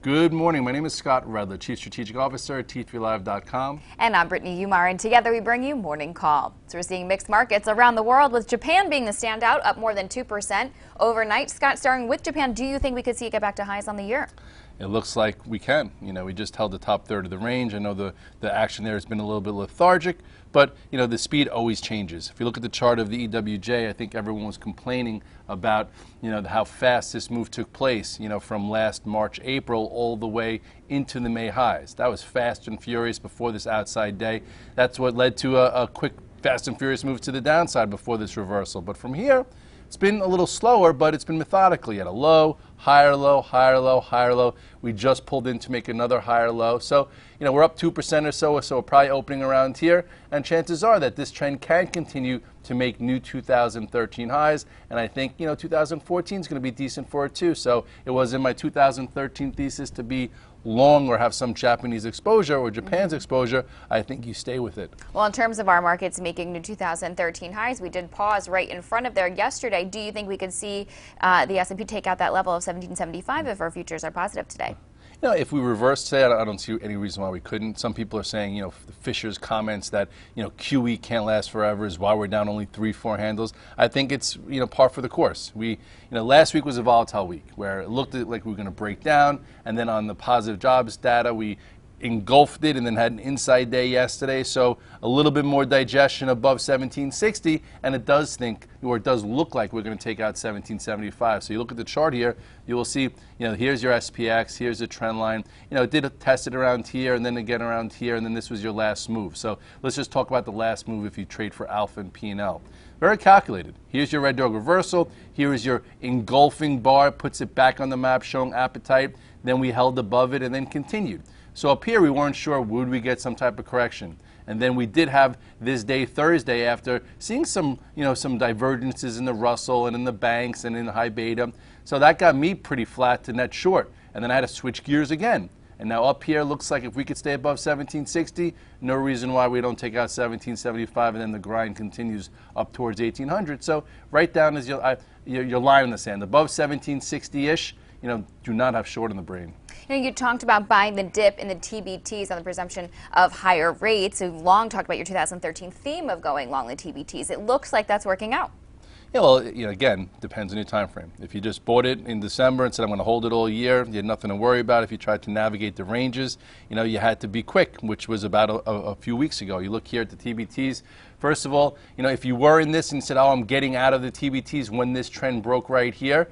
Good morning. My name is Scott Redler, Chief Strategic Officer at T3Live.com. And I'm Brittany Umar, and together we bring you Morning Call. So we're seeing mixed markets around the world, with Japan being the standout, up more than 2% overnight. Scott, starting with Japan, do you think we could see it get back to highs on the year? It looks like we can. We just held the top third of the range. I know the action there has been a little bit lethargic, but the speed always changes. If you look at the chart of the EWJ, I think everyone was complaining about how fast this move took place, from last March, April, all the way into the May highs. That was fast and furious before this outside day. That's what led to a quick, fast and furious move to the downside before this reversal. But from here, it's been a little slower, but it's been methodically at a low, higher low, higher low, higher low. We just pulled in to make another higher low. So, we're up 2% or so we're probably opening around here. And chances are that this trend can continue to make new 2013 highs. And I think, 2014 is going to be decent for it too. So it was in my 2013 thesis to be long or have some Japanese exposure or Japan's exposure. I think you stay with it. Well, in terms of our markets making new 2013 highs, we did pause right in front of there yesterday. Do you think we could see the S&P take out that level of 1775 if our futures are positive today? If we reverse today, I don't see any reason why we couldn't. Some people are saying, Fisher's comments that, QE can't last forever is why we're down only 3-4 handles. I think it's, par for the course. Last week was a volatile week where it looked like we were going to break down, and then on the positive jobs data, we engulfed it and then had an inside day yesterday. So a little bit more digestion above 1760, and it does look like we're going to take out 1775. So you look at the chart here, you will see, here's your SPX, here's the trend line. It did test it around here and then again around here, and then this was your last move. So let's just talk about the last move if you trade for alpha and P&L. Very calculated. Here's your red dog reversal. Here is your engulfing bar, puts it back on the map showing appetite. Then we held above it and then continued. So up here, we weren't sure, would we get some type of correction? And then we did have this day, Thursday, after seeing some, some divergences in the Russell and in the banks and in the high beta. So that got me pretty flat to net short. And then I had to switch gears again. And now up here, looks like if we could stay above 1760, no reason why we don't take out 1775, and then the grind continues up towards 1800. So right down is your line in the sand. Above 1760-ish, do not have short in the brain. You talked about buying the dip in the TBTs on the presumption of higher rates. You've long talked about your 2013 theme of going long the TBTs. It looks like that's working out. Yeah, well, again, depends on your time frame. If you just bought it in December and said, I'm going to hold it all year, you had nothing to worry about. If you tried to navigate the ranges, you had to be quick, which was about a few weeks ago. You look here at the TBTs. First of all, if you were in this and said, oh, I'm getting out of the TBTs when this trend broke right here,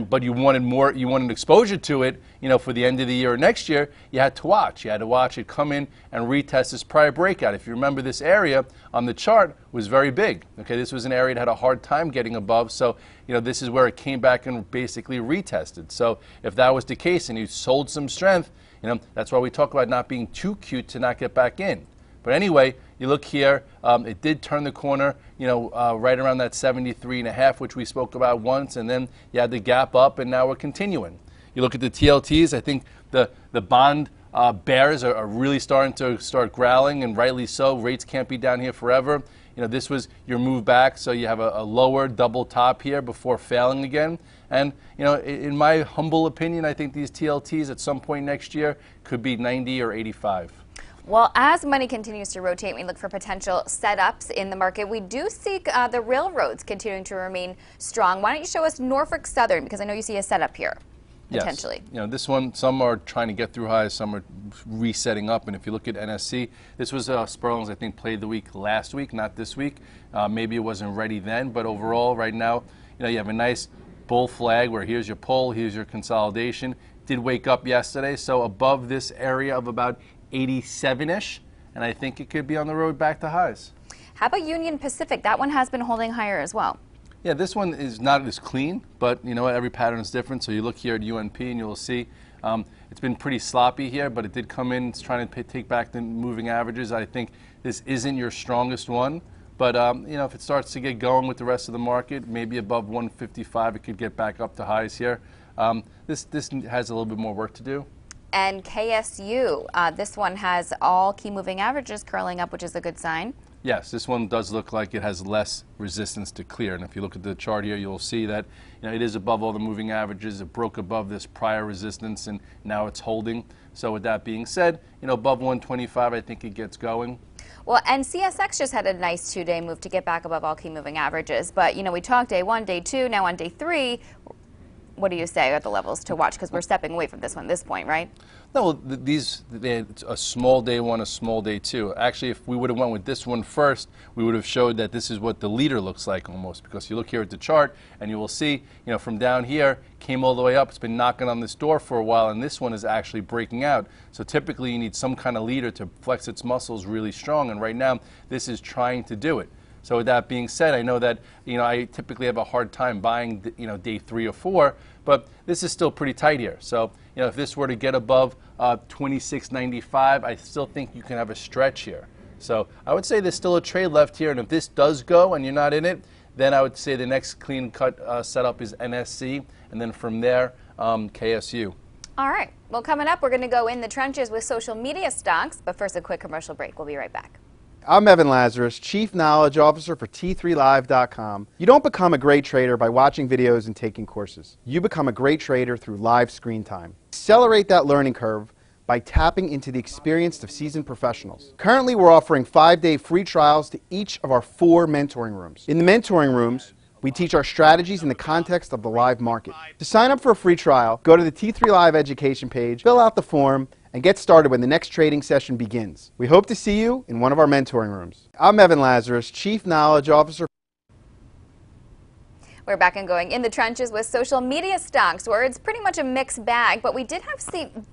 but you wanted more, you wanted exposure to it, for the end of the year or next year, you had to watch. You had to watch it come in and retest this prior breakout. If you remember, this area on the chart was very big. Okay, this was an area that had a hard time getting above. So, this is where it came back and basically retested. So if that was the case and you sold some strength, that's why we talk about not being too cute to not get back in. But anyway, you look here, it did turn the corner, right around that 73.5, which we spoke about once, and then you had the gap up, and now we're continuing. You look at the TLTs, I think the bond bears are really starting to growling, and rightly so. Rates can't be down here forever. This was your move back, so you have a lower double top here before failing again. And, in my humble opinion, I think these TLTs at some point next year could be 90 or 85. Well, as money continues to rotate, we look for potential setups in the market. We do seek the railroads continuing to remain strong. Why don't you show us Norfolk Southern, because I know you see a setup here, potentially. Yes. This one, some are trying to get through highs, some are resetting up. And if you look at NSC, this was Sperling's, I think, played the week last week, not this week. Maybe it wasn't ready then, but overall, right now, you have a nice bull flag where here's your pull, here's your consolidation. Did wake up yesterday, so above this area of about 87-ish, and I think it could be on the road back to highs. How about Union Pacific? That one has been holding higher as well. Yeah, this one is not as clean, but every pattern is different. So you look here at UNP and you'll see it's been pretty sloppy here, but it did come in. It's trying to take back the moving averages. I think this isn't your strongest one, but if it starts to get going with the rest of the market, maybe above 155, it could get back up to highs here. This has a little bit more work to do. And KSU, this one has all key moving averages curling up, which is a good sign. Yes, this one does look like it has less resistance to clear. And if you look at the chart here, you'll see that it is above all the moving averages. It broke above this prior resistance, and now it's holding. So with that being said, above 125, I think it gets going. Well, and CSX just had a nice 2-day move to get back above all key moving averages. But, we talked day 1, day 2, now on day 3. What do you say are the levels to watch? Because we're stepping away from this one at this point, right? No, it's a small day 1, a small day 2. Actually, if we would have went with this one first, we would have showed that this is what the leader looks like almost. Because you look here at the chart, and you will see, from down here, came all the way up. It's been knocking on this door for a while, and this one is actually breaking out. So typically, you need some kind of leader to flex its muscles really strong, and right now, this is trying to do it. So with that being said, I know that I typically have a hard time buying day 3 or 4, but this is still pretty tight here. So if this were to get above 26.95, I still think you can have a stretch here. So I would say there's still a trade left here, and if this does go and you're not in it, then I would say the next clean cut setup is NSC, and then from there KSU. All right. Well, coming up, we're going to go in the trenches with social media stocks, but first a quick commercial break. We'll be right back. I'm Evan Lazarus, Chief Knowledge Officer for T3Live.com. You don't become a great trader by watching videos and taking courses. You become a great trader through live screen time. Accelerate that learning curve by tapping into the experience of seasoned professionals. Currently, we're offering 5-day free trials to each of our 4 mentoring rooms. In the mentoring rooms, we teach our strategies in the context of the live market. To sign up for a free trial, go to the T3 Live education page, fill out the form, and get started when the next trading session begins. We hope to see you in one of our mentoring rooms. I'm Evan Lazarus, Chief Knowledge Officer. We're back and going in the trenches with social media stocks, where it's pretty much a mixed bag, but we did have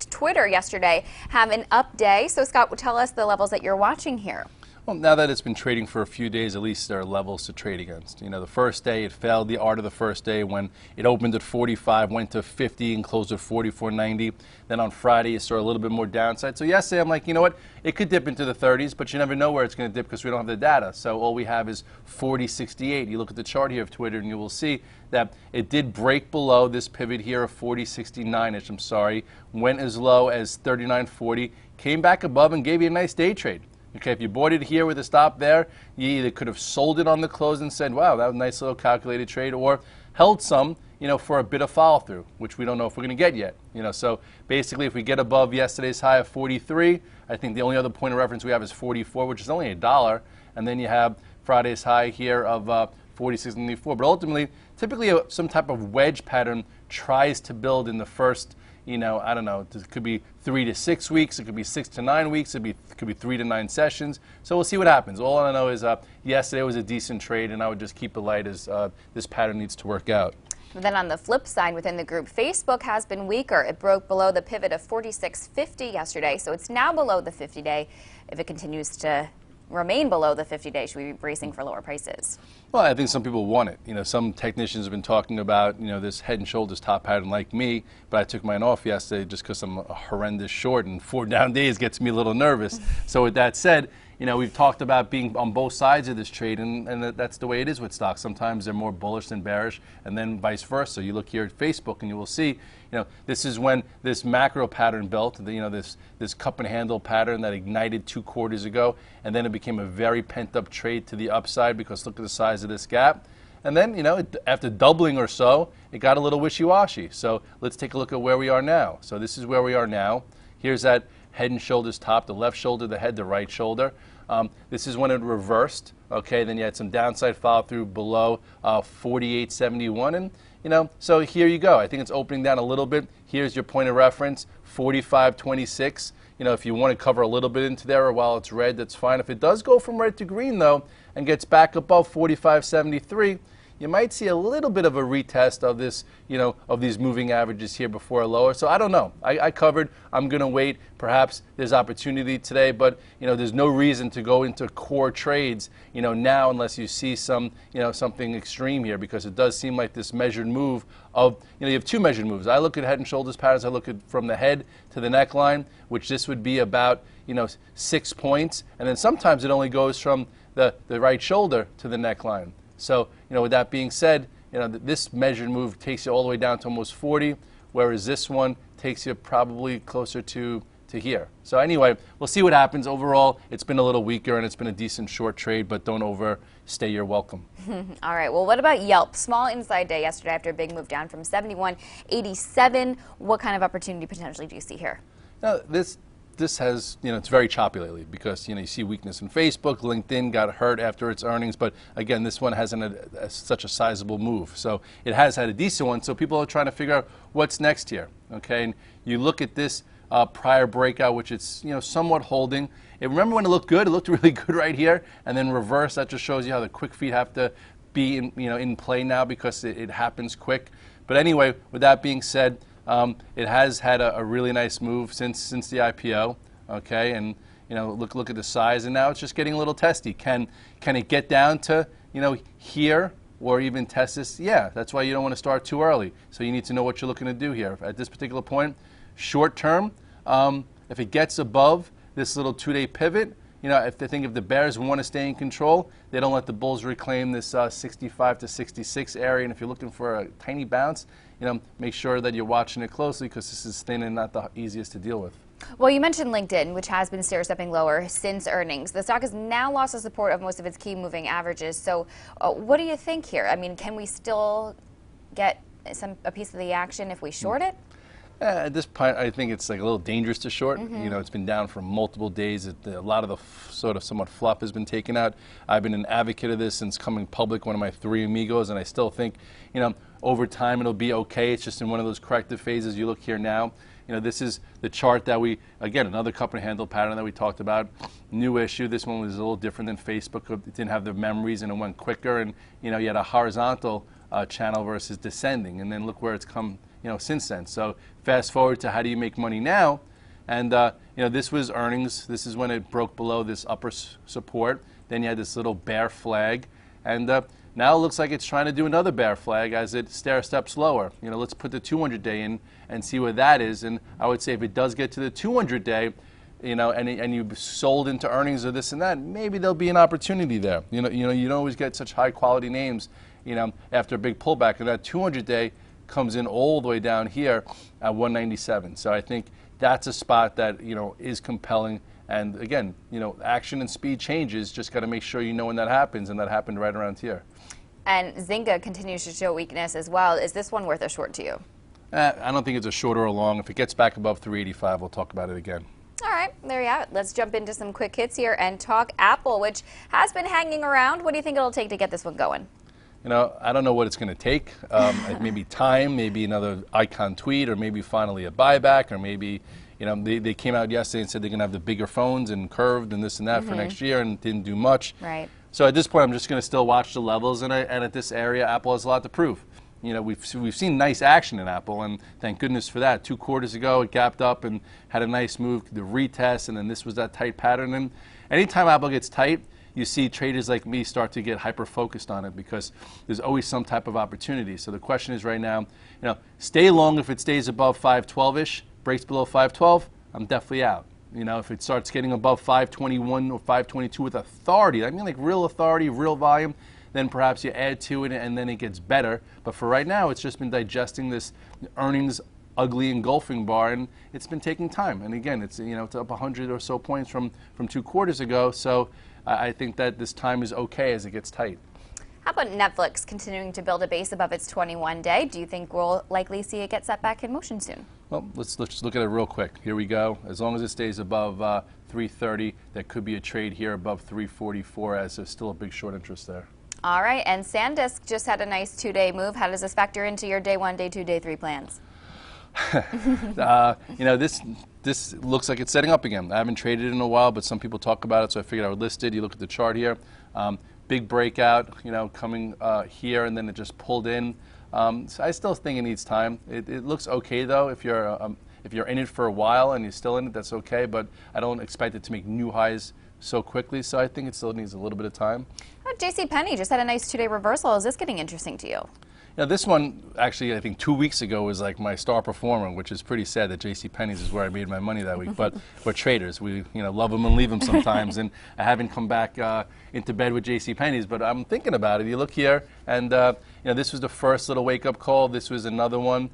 Twitter yesterday have an up day. So Scott, tell us the levels that you're watching here. Well, now that it's been trading for a few days, at least there are levels to trade against. The first day, it failed the art of the first day when it opened at 45, went to 50, and closed at 44.90. Then on Friday, you saw a little bit more downside. So yesterday, I'm like, you know what? It could dip into the 30s, but you never know where it's going to dip because we don't have the data. So all we have is 40.68. You look at the chart here of Twitter, and you will see that it did break below this pivot here of 40.69-ish, I'm sorry, went as low as 39.40, came back above and gave you a nice day trade. Okay, if you bought it here with a stop there, you either could have sold it on the close and said, wow, that was a nice little calculated trade, or held some, for a bit of follow through, which we don't know if we're going to get yet. So basically, if we get above yesterday's high of 43, I think the only other point of reference we have is 44, which is only $1, and then you have Friday's high here of 46.94. But ultimately, typically some type of wedge pattern tries to build in the first, I don't know, it could be 3 to 6 weeks, it could be 6 to 9 weeks, it could be 3 to 9 sessions. So we'll see what happens. All I know is yesterday was a decent trade, and I would just keep it light as this pattern needs to work out. And then on the flip side, within the group, Facebook has been weaker. It broke below the pivot of 46.50 yesterday, so it's now below the 50-day. If it continues to remain below the 50-day, should we be bracing for lower prices? Well, I think some people want it. Some technicians have been talking about, this head and shoulders top pattern like me, but I took mine off yesterday just because I'm a horrendous short, and 4 down days gets me a little nervous. So with that said, we've talked about being on both sides of this trade, and that's the way it is with stocks. Sometimes they're more bullish than bearish, and then vice versa. You look here at Facebook, and you will see, this is when this macro pattern built, this cup and handle pattern that ignited 2 quarters ago, and then it became a very pent-up trade to the upside because look at the size of this gap. And then, after doubling or so, it got a little wishy-washy. So let's take a look at where we are now. So this is where we are now. Here's that head and shoulders top, the left shoulder, the head, the right shoulder. This is when it reversed. Okay, then you had some downside follow through below 48.71, and so here you go. I think it's opening down a little bit. Here's your point of reference, 45.26. If you want to cover a little bit into there, or while it's red, that's fine. If it does go from red to green though, and gets back above 45.73. You might see a little bit of a retest of this, of these moving averages here before a lower. So I don't know. I covered. I'm going to wait. Perhaps there's opportunity today, but there's no reason to go into core trades, now unless you see some, something extreme here, because it does seem like this measured move of, you have 2 measured moves. I look at head and shoulders patterns. I look at from the head to the neckline, which this would be about, 6 points, and then sometimes it only goes from the right shoulder to the neckline. So, with that being said, this measured move takes you all the way down to almost 40, whereas this one takes you probably closer to to here. So anyway, we'll see what happens. Overall, it's been a little weaker and it's been a decent short trade, but don't overstay your welcome. All right, well, what about Yelp? Small inside day yesterday after a big move down from 71.87. What kind of opportunity potentially do you see here? Now, this has, it's very choppy lately because, you see weakness in Facebook. LinkedIn got hurt after its earnings, but again, this one hasn't had such a sizable move. So it has had a decent one, so people are trying to figure out what's next here, okay? And you look at this prior breakout, which it's, somewhat holding. And remember when it looked good? It looked really good right here, and then reverse. That just shows you how the quick feet have to be in play now because it happens quick. But anyway, with that being said, it has had a really nice move since the IPO, okay? And look at the size, and now it's just getting a little testy. Can it get down to here or even test this? Yeah, that's why you don't want to start too early. So you need to know what you're looking to do here. At this particular point, short term, if it gets above this little 2-day pivot, if the Bears want to stay in control, they don't let the Bulls reclaim this 65 to 66 area. And if you're looking for a tiny bounce, make sure that you're watching it closely because this is thin and not the easiest to deal with. Well, you mentioned LinkedIn, which has been stair-stepping lower since earnings. The stock has now lost the support of most of its key moving averages. So what do you think here? I mean, can we still get a piece of the action if we short it? At this point, I think it's like a little dangerous to short. It's been down for multiple days. A lot of the sort of somewhat fluff has been taken out. I've been an advocate of this since coming public, one of my 3 amigos, and I still think, over time it'll be okay. It's just in one of those corrective phases. You look here now, this is the chart that again, another company handle pattern that we talked about. New issue. This one was a little different than Facebook. It didn't have the memories and it went quicker, and you had a horizontal channel versus descending, and then look where it's come since then. So fast forward to how do you make money now, and this was earnings. This is when it broke below this upper support. Then you had this little bear flag, and now it looks like it's trying to do another bear flag as it stair steps lower. Let's put the 200-day in and see where that is. And I would say if it does get to the 200-day, and you sold into earnings or this and that, maybe there'll be an opportunity there. You don't always get such high quality names, after a big pullback, and that 200-day comes in all the way down here at 197. So I think that's a spot that is compelling. And again, action and speed changes. Just got to make sure you know when that happens, and that happened right around here. And Zynga continues to show weakness as well. Is this one worth a short to you? I don't think it's a short or a long. If it gets back above 385, we'll talk about it again. All right, there you have it. Let's jump into some quick hits here and talk Apple, which has been hanging around. What do you think it'll take to get this one going? I don't know what it's going to take. Maybe time, maybe another icon tweet, or maybe finally a buyback, or maybe, they came out yesterday and said they're going to have the bigger phones and curved and this and that for next year, and didn't do much. Right. So at this point, I'm just going to still watch the levels, and at this area, Apple has a lot to prove. We've seen nice action in Apple, and thank goodness for that. 2 quarters ago, it gapped up and had a nice move, the retest, and then this was that tight pattern. And anytime Apple gets tight, you see traders like me start to get hyper-focused on it because there's always some type of opportunity. So the question is right now, stay long if it stays above 512-ish, breaks below 512, I'm definitely out. If it starts getting above 521 or 522 with authority, I mean like real authority, real volume, then perhaps you add to it and then it gets better. But for right now, it's just been digesting this earnings ugly engulfing bar, and it's been taking time. And again, it's it's up 100 or so points from 2 quarters ago. So I think that this time is okay as it gets tight. How about Netflix continuing to build a base above its 21-day? Do you think we'll likely see it get set back in motion soon? Well, let's just look at it real quick. Here we go. As long as it stays above 330, there could be a trade here above 344, as there's still a big short interest there. All right, and SanDisk just had a nice 2-day move. How does this factor into your day 1, day 2, day 3 plans? This looks like it's setting up again. I haven't traded it in a while, but some people talk about it, so I figured I would list it. You look at the chart here, big breakout, coming here, and then it just pulled in. So I still think it needs time. It looks okay though. If you're in it for a while and you're still in it, that's okay. But I don't expect it to make new highs so quickly. So I think it still needs a little bit of time. JCPenney just had a nice 2-day reversal. Is this getting interesting to you? Now, this one, actually, I think 2 weeks ago was like my star performer, which is pretty sad that JCPenney's is where I made my money that week. But we're traders. We love them and leave them sometimes. And I haven't come back into bed with JCPenney's, but I'm thinking about it. You look here, and this was the first little wake-up call. This was another one.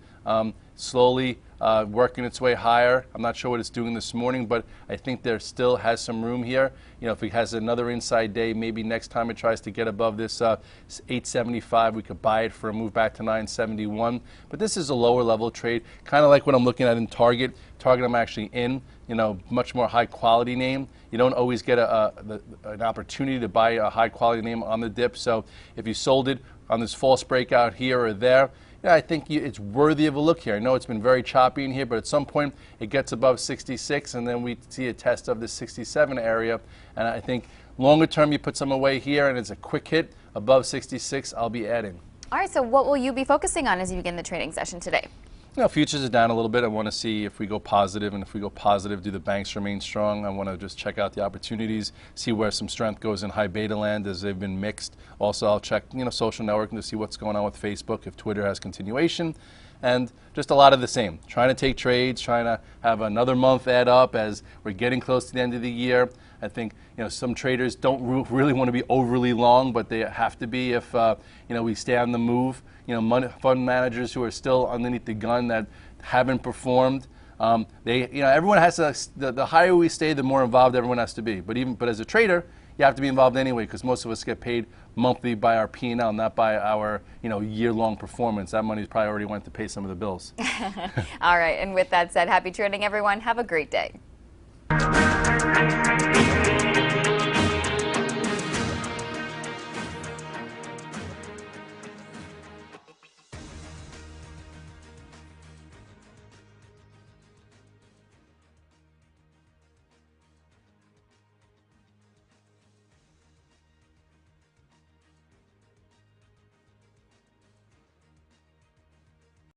Slowly working its way higher. I'm not sure what it's doing this morning, but I think there still has some room here. You know, if it has another inside day, maybe next time it tries to get above this 875, we could buy it for a move back to 971. But this is a lower level trade, kind of like what I'm looking at in Target. Target I'm actually in, you know, much more high quality name. You don't always get an opportunity to buy a high quality name on the dip. So if you sold it on this false breakout here or there, yeah, I think it's worthy of a look here. I know it's been very choppy in here, but at some point it gets above 66, and then we see a test of the 67 area. And I think longer term, you put some away here, and it's a quick hit above 66, I'll be adding. All right, so what will you be focusing on as you begin the trading session today? You know, futures are down a little bit. I want to see if we go positive, and if we go positive, do the banks remain strong? I want to just check out the opportunities, see where some strength goes in high beta land as they've been mixed. Also, I'll check, you know, social networking to see what's going on with Facebook, if Twitter has continuation, and just a lot of the same. Trying to take trades, trying to have another month add up as we're getting close to the end of the year. I think, you know, some traders don't really want to be overly long, but they have to be if you know, we stay on the move. You know, fund managers who are still underneath the gun that haven't performed. You know, everyone has to. The higher we stay, the more involved everyone has to be. But as a trader, you have to be involved anyway, because most of us get paid monthly by our P&L, not by our, you know, year-long performance. That money probably already went to pay some of the bills. All right, and with that said, happy trading, everyone. Have a great day.